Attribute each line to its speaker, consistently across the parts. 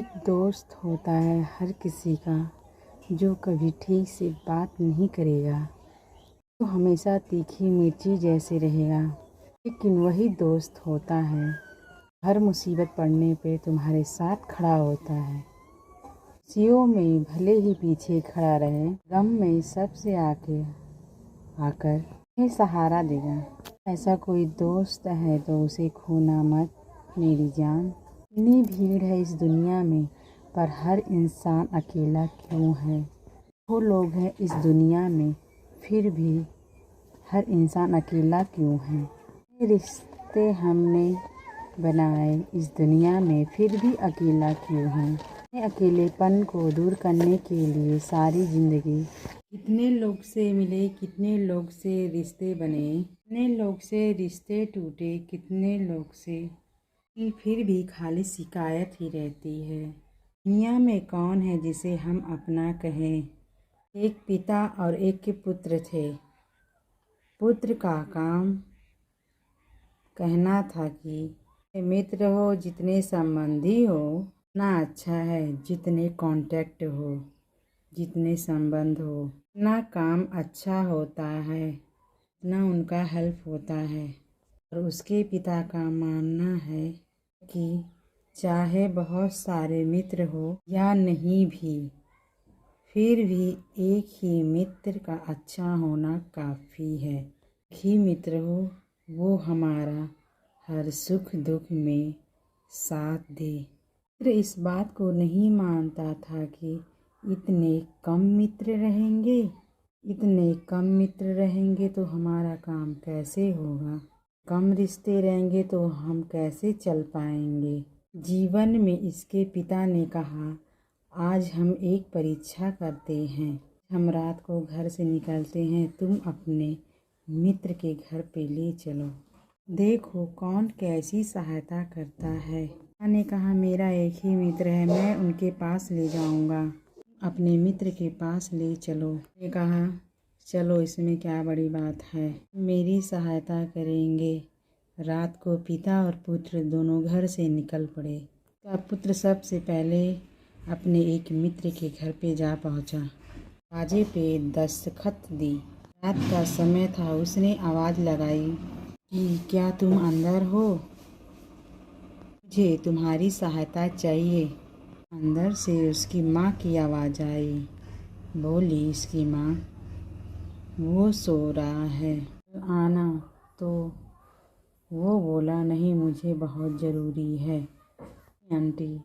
Speaker 1: एक दोस्त होता है हर किसी का, जो कभी ठीक से बात नहीं करेगा, तो हमेशा तीखी मिर्ची जैसे रहेगा। लेकिन वही दोस्त होता है हर मुसीबत पड़ने पे तुम्हारे साथ खड़ा होता है। खुशियों में भले ही पीछे खड़ा रहे, गम में सबसे आकर तुम्हें सहारा देगा। ऐसा कोई दोस्त है तो उसे खोना मत मेरी जान। इतनी भीड़ है इस दुनिया में, पर हर इंसान अकेला क्यों है। वो लोग हैं इस दुनिया में, फिर भी हर इंसान अकेला क्यों है। ये रिश्ते हमने बनाए इस दुनिया में, फिर भी अकेला क्यों है। अपने अकेलेपन को दूर करने के लिए सारी ज़िंदगी कितने लोग से मिले, कितने लोग से रिश्ते बने, कितने लोग से रिश्ते टूटे, कितने लोग से, फिर भी खाली शिकायत ही रहती है। दुनिया में कौन है जिसे हम अपना कहें। एक पिता और एक के पुत्र थे। पुत्र का काम कहना था कि मित्र हो जितने संबंधी हो उतना अच्छा है, जितने कांटेक्ट हो, जितने संबंध हो उतना काम अच्छा होता है, उतना उनका हेल्प होता है। और उसके पिता का मानना है कि चाहे बहुत सारे मित्र हो या नहीं भी, फिर भी एक ही मित्र का अच्छा होना काफ़ी है। एक ही मित्र हो वो हमारा हर सुख दुख में साथ दे। मित्र इस बात को नहीं मानता था कि इतने कम मित्र रहेंगे, इतने कम मित्र रहेंगे तो हमारा काम कैसे होगा। कम रिश्ते रहेंगे तो हम कैसे चल पाएंगे। जीवन में इसके पिता ने कहा, आज हम एक परीक्षा करते हैं। हम रात को घर से निकलते हैं, तुम अपने मित्र के घर पे ले चलो, देखो कौन कैसी सहायता करता है। पिता ने कहा, मेरा एक ही मित्र है, मैं उनके पास ले जाऊंगा, अपने मित्र के पास ले चलो। ने कहा, चलो इसमें क्या बड़ी बात है, मेरी सहायता करेंगे। रात को पिता और पुत्र दोनों घर से निकल पड़े। पुत्र सबसे पहले अपने एक मित्र के घर पे जा पहुंचा। दरवाजे पे दस्तखत दी। रात का समय था। उसने आवाज़ लगाई कि क्या तुम अंदर हो, मुझे तुम्हारी सहायता चाहिए। अंदर से उसकी माँ की आवाज़ आई। बोली इसकी माँ, वो सो रहा है, आना। तो वो बोला, नहीं मुझे बहुत ज़रूरी है आंटी,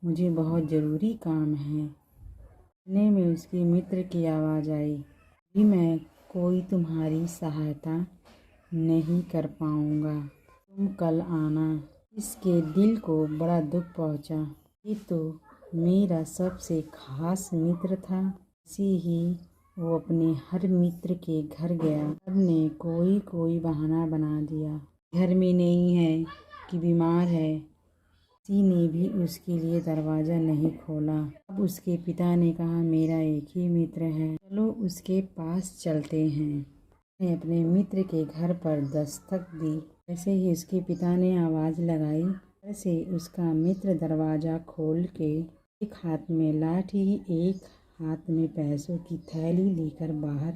Speaker 1: मुझे बहुत ज़रूरी काम है। इतने में उसके मित्र की आवाज़ आई, कि मैं कोई तुम्हारी सहायता नहीं कर पाऊँगा, तुम कल आना। इसके दिल को बड़ा दुख पहुँचा। ये तो मेरा सबसे खास मित्र था। इसी ही वो अपने हर मित्र के घर गया। सबने कोई बहाना बना दिया, घर में नहीं है कि बीमार है। किसी ने भी उसके लिए दरवाज़ा नहीं खोला। अब उसके पिता ने कहा, मेरा एक ही मित्र है, चलो उसके पास चलते हैं। उसने अपने मित्र के घर पर दस्तक दी। ऐसे ही उसके पिता ने आवाज़ लगाई, ऐसे उसका मित्र दरवाज़ा खोल के एक हाथ में लाठी, एक हाथ में पैसों की थैली लेकर बाहर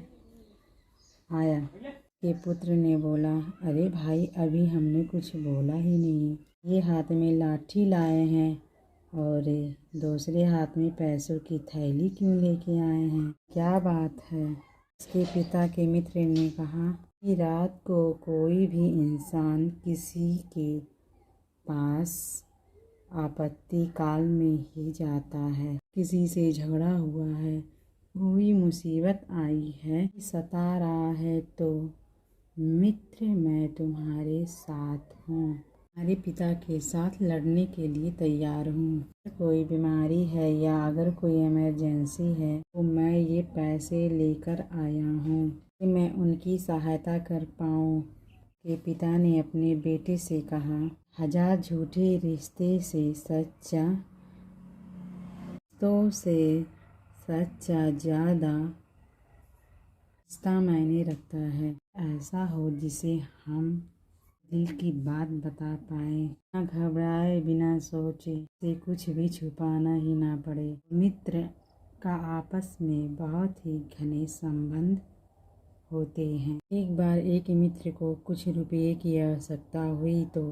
Speaker 1: आया। के पुत्र ने बोला, अरे भाई, अभी हमने कुछ बोला ही नहीं, ये हाथ में लाठी लाए हैं और दूसरे हाथ में पैसों की थैली क्यों लेके आए हैं, क्या बात है। उसके पिता के मित्र ने कहा कि रात को कोई भी इंसान किसी के पास आपत्ति काल में ही जाता है। किसी से झगड़ा हुआ है, कोई मुसीबत आई है, सता रहा है, तो मित्र मैं तुम्हारे साथ हूँ, तुम्हारे पिता के साथ लड़ने के लिए तैयार हूँ। अगर कोई बीमारी है या अगर कोई इमरजेंसी है तो मैं ये पैसे लेकर आया हूँ कि मैं उनकी सहायता कर पाऊँ। के पिता ने अपने बेटे से कहा, हजार झूठे रिश्ते से सच्चा ज़्यादा रिश्ता मायने रखता है। ऐसा हो जिसे हम दिल की बात बता पाए, ना घबराए बिना सोचे, से कुछ भी छुपाना ही ना पड़े। मित्र का आपस में बहुत ही घने संबंध होते हैं। एक बार एक मित्र को कुछ रुपये की आवश्यकता हुई तो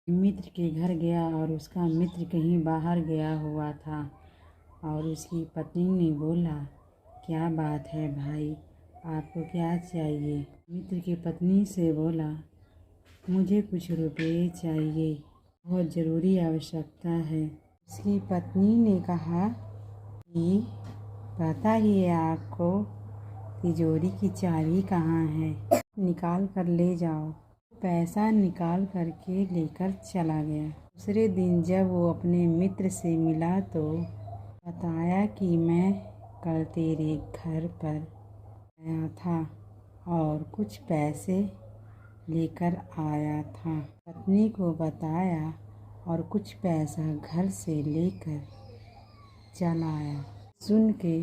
Speaker 1: मित्र के घर गया और उसका मित्र कहीं बाहर गया हुआ था और उसकी पत्नी ने बोला, क्या बात है भाई, आपको क्या चाहिए? मित्र की पत्नी से बोला, मुझे कुछ रुपये चाहिए, बहुत ज़रूरी आवश्यकता है। उसकी पत्नी ने कहा कि पता ही है आपको तिजोरी की चाबी कहाँ है, निकाल कर ले जाओ। पैसा निकाल करके लेकर चला गया। दूसरे दिन जब वो अपने मित्र से मिला तो बताया कि मैं कल तेरे घर पर आया था और कुछ पैसे लेकर आया था। पत्नी को बताया और कुछ पैसा घर से लेकर चला आया। सुन के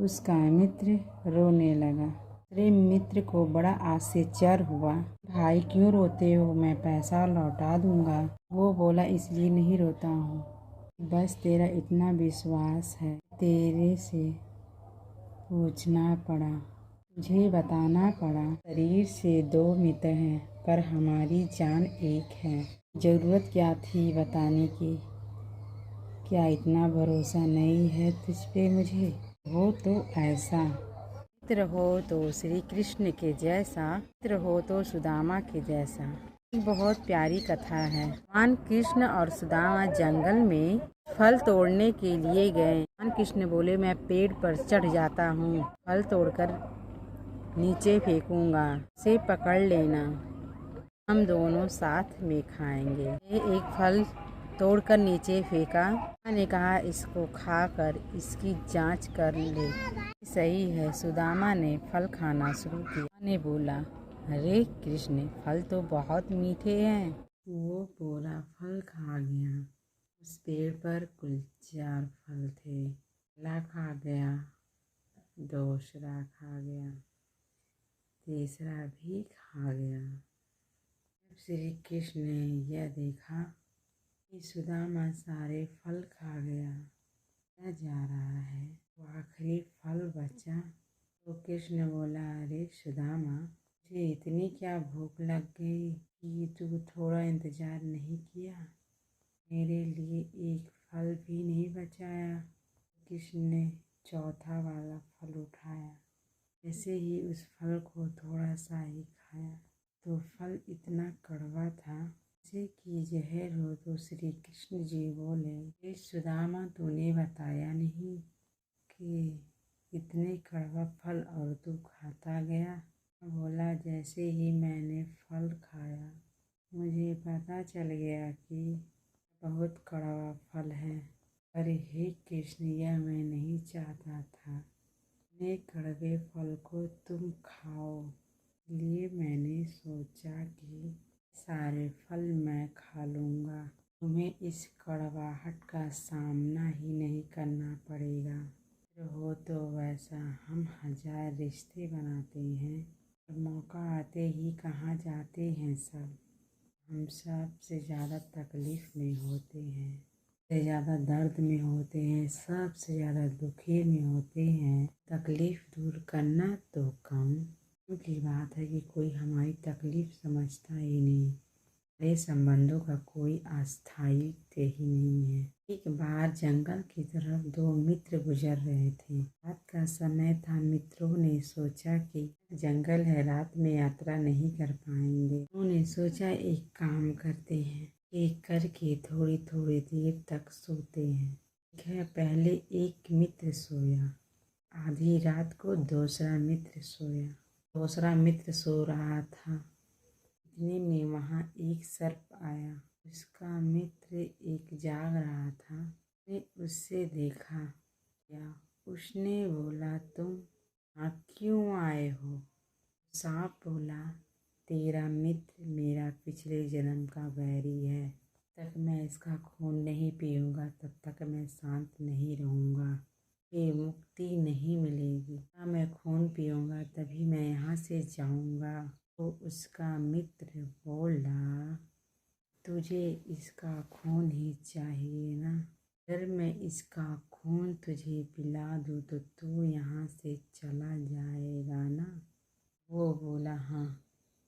Speaker 1: उसका मित्र रोने लगा। दूसरे मित्र को बड़ा आश्चर्य हुआ। भाई क्यों रोते हो, मैं पैसा लौटा दूंगा। वो बोला, इसलिए नहीं रोता हूँ, बस तेरा इतना विश्वास है, तेरे से पूछना पड़ा, मुझे बताना पड़ा। शरीर से दो मित्र हैं पर हमारी जान एक है। ज़रूरत क्या थी बताने की, क्या इतना भरोसा नहीं है तुझ पे मुझे? हो तो ऐसा मित्र हो तो श्री कृष्ण के जैसा, मित्र हो तो सुदामा के जैसा। बहुत प्यारी कथा है। भगवान कृष्ण और सुदामा जंगल में फल तोड़ने के लिए गए। भगवान कृष्ण बोले, मैं पेड़ पर चढ़ जाता हूँ, फल तोड़कर नीचे फेंकूंगा, से पकड़ लेना, हम दोनों साथ में खाएंगे। ये एक फल तोड़कर नीचे फेंका। माँ ने कहा, इसको खाकर इसकी जांच कर ले, सही है। सुदामा ने फल खाना शुरू किया। माँ ने बोला, अरे कृष्ण, फल तो बहुत मीठे हैं। वो पूरा फल खा गया। उस पेड़ पर कुल 4 फल थे। पहला खा गया, दूसरा खा गया, तीसरा भी खा गया। जब श्री कृष्ण ने यह देखा कि सुदामा सारे फल खा गया, जा रहा है, तो आखिरी फल बचा तो कृष्ण बोला, अरे सुदामा, तुझे इतनी क्या भूख लग गई कि तू थोड़ा इंतजार नहीं किया, मेरे लिए एक फल भी नहीं बचाया। कृष्ण ने चौथा वाला फल उठाया। जैसे ही उस फल को थोड़ा सा ही खाया तो फल इतना कड़वा था जैसे कि जहर हो। तो श्री कृष्ण जी बोले, ये सुदामा, तूने बताया नहीं कि इतने कड़वा फल और तू खाता गया। बोला, जैसे ही मैंने फल खाया मुझे पता चल गया कि बहुत कड़वा फल है। अरे हे कृष्ण, यह मैं नहीं चाहता था, इतने कड़वे फल को तुम खाओ, इसलिए मैंने सोचा कि सारे फल मैं खा लूँगा, तुम्हें इस कड़वाहट का सामना ही नहीं करना पड़ेगा। हो तो वैसा हम 1000 रिश्ते बनाते हैं और मौका आते ही कहाँ जाते हैं सब। हम सबसे ज़्यादा तकलीफ़ में होते हैं, सबसे ज़्यादा दर्द में होते हैं, सबसे ज़्यादा दुखी में होते हैं। तकलीफ़ दूर करना तो कम की बात है कि कोई हमारी तकलीफ़ समझता ही नहीं। हमारे संबंधों का कोई अस्थायित्व ही नहीं है। एक बार जंगल की तरफ 2 मित्र गुजर रहे थे। रात का समय था। मित्रों ने सोचा कि जंगल है, रात में यात्रा नहीं कर पाएंगे। उन्होंने सोचा, एक काम करते हैं, एक करके थोड़ी थोड़ी देर तक सोते हैं। पहले एक मित्र सोया, आधी रात को दूसरा मित्र सोया। दूसरा मित्र सो रहा था, इतने में वहाँ एक सर्प आया। उसका मित्र एक जाग रहा था, उसने उससे देखा। क्या? उसने बोला, तुम यहाँ क्यों आए हो? सांप बोला, तेरा मित्र मेरा पिछले जन्म का बैरी है, तक मैं इसका खून नहीं पीऊँगा तब तक मैं शांत नहीं रहूँगा, ये मुक्ति नहीं मिलेगी। मैं खून पीऊँगा तभी मैं यहाँ से जाऊँगा। तो उसका मित्र बोला, तुझे इसका खून ही चाहिए ना? अगर मैं इसका खून तुझे पिला दूँ तो तू यहाँ से चला जाएगा ना? वो बोला, हाँ,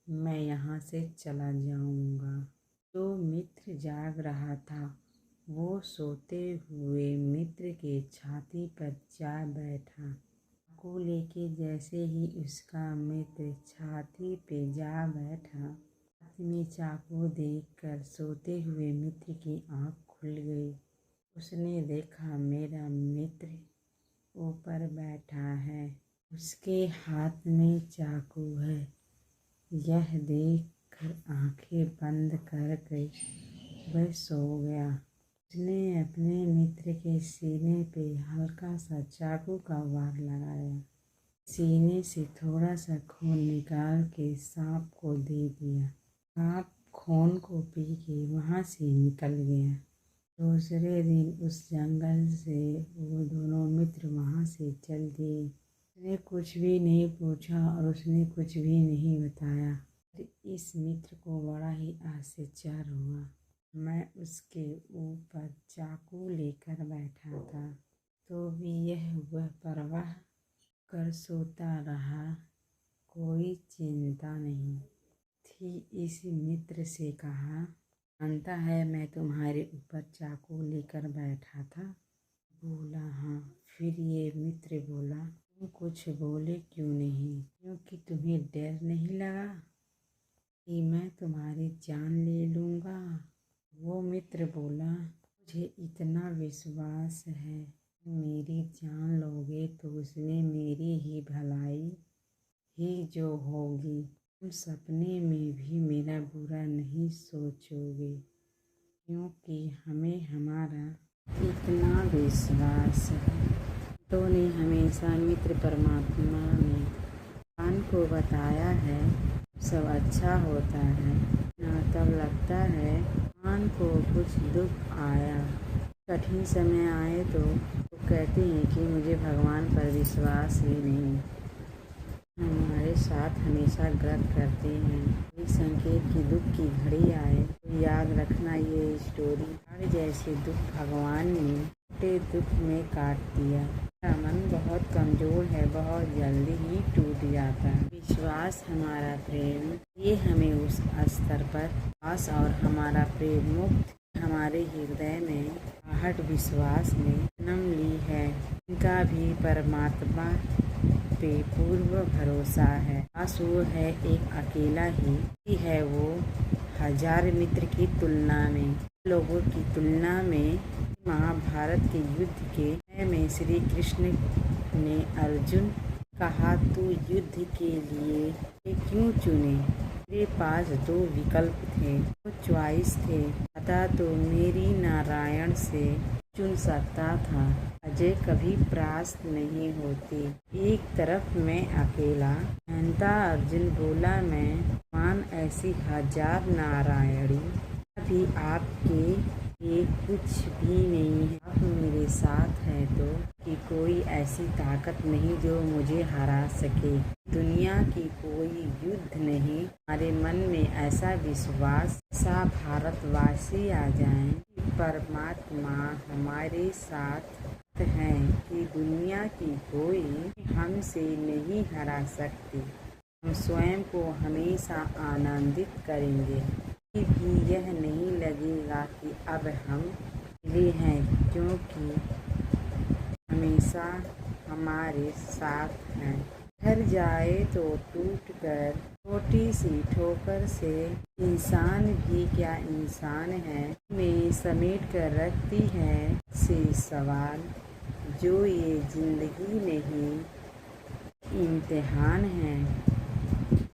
Speaker 1: मैं यहाँ से चला जाऊँगा। जो मित्र जाग रहा था वो सोते हुए मित्र के छाती पर जा बैठा। चाकू लेके जैसे ही उसका मित्र छाती पे जा बैठा, हाथ में चाकू देखकर सोते हुए मित्र की आँख खुल गई। उसने देखा मेरा मित्र ऊपर बैठा है, उसके हाथ में चाकू है। यह देखकर आंखें बंद कर वह सो गया। उसने अपने मित्र के सीने पे हल्का सा चाकू का वार लगाया। सीने से थोड़ा सा खून निकाल के सांप को दे दिया। सांप खून को पी के वहाँ से निकल गया। दूसरे दिन उस जंगल से वो दोनों मित्र वहाँ से चल दिए। उसने कुछ भी नहीं पूछा और उसने कुछ भी नहीं बताया। इस मित्र को बड़ा ही आश्चर्य हुआ। मैं उसके ऊपर चाकू लेकर बैठा था तो भी वह परवाह कर सोता रहा, कोई चिंता नहीं थी। इस मित्र से कहा, जानता है मैं तुम्हारे ऊपर चाकू लेकर बैठा था? बोला, हाँ। फिर ये मित्र बोला, तुम कुछ बोले क्यों नहीं? क्योंकि तुम्हें डर नहीं लगा कि मैं तुम्हारी जान ले लूँगा? वो मित्र बोला, मुझे इतना विश्वास है मेरी जान लोगे तो उसमें मेरी ही भलाई ही जो होगी। तुम सपने में भी मेरा बुरा नहीं सोचोगे, क्योंकि हमें हमारा इतना विश्वास है। तो ने हमेशा मित्र परमात्मा ने भगवान को बताया है, सब अच्छा होता है ना। तब लगता है भगवान को कुछ दुख आया, कठिन समय आए तो कहते हैं कि मुझे भगवान पर विश्वास ही नहीं। हमारे साथ हमेशा गलत करते हैं। एक संकेत की दुख की घड़ी आए तो याद रखना ये स्टोरी। बाढ़ जैसे दुख भगवान ने छोटे दुख में काट दिया। मेरा मन बहुत कमज़ोर है, बहुत जल्दी ही टूट जाता है। विश्वास हमारा प्रेम, ये हमें उस स्तर पर पास और हमारा प्रेम मुक्त हमारे हृदय में आहट विश्वास ने जन्म ली है। इनका भी परमात्मा पे पूर्ण भरोसा है। पास वो है एक अकेला ही है वो हजार मित्र की तुलना में, लोगों की तुलना में। महाभारत के युद्ध के में श्री कृष्ण ने अर्जुन कहा, तू युद्ध के लिए क्यों चुने? मेरे पास दो विकल्प थे, दो चॉइस थे, अतः तो मेरी नारायण से चुन सकता था। अजय कभी परास्त नहीं होती। एक तरफ मैं अकेला, अहंता अर्जुन बोला, मैं मान ऐसी हजार नारायणी भी आपके ये कुछ भी नहीं है। आप मेरे साथ हैं तो कि कोई ऐसी ताकत नहीं जो मुझे हरा सके। दुनिया की कोई युद्ध नहीं। हमारे मन में ऐसा विश्वास, ऐसा भारतवासी आ जाए कि परमात्मा हमारे साथ हैं कि दुनिया की कोई हमसे नहीं हरा सकती। हम स्वयं को हमेशा आनंदित करेंगे। भी यह नहीं लगेगा कि अब हम अकेले हैं, क्योंकि हमेशा हमारे साथ हैं। घर जाए तो टूटकर छोटी सी ठोकर से इंसान भी क्या इंसान है में समेट कर रखती है से सवाल, जो ये जिंदगी नहीं इम्तिहान है।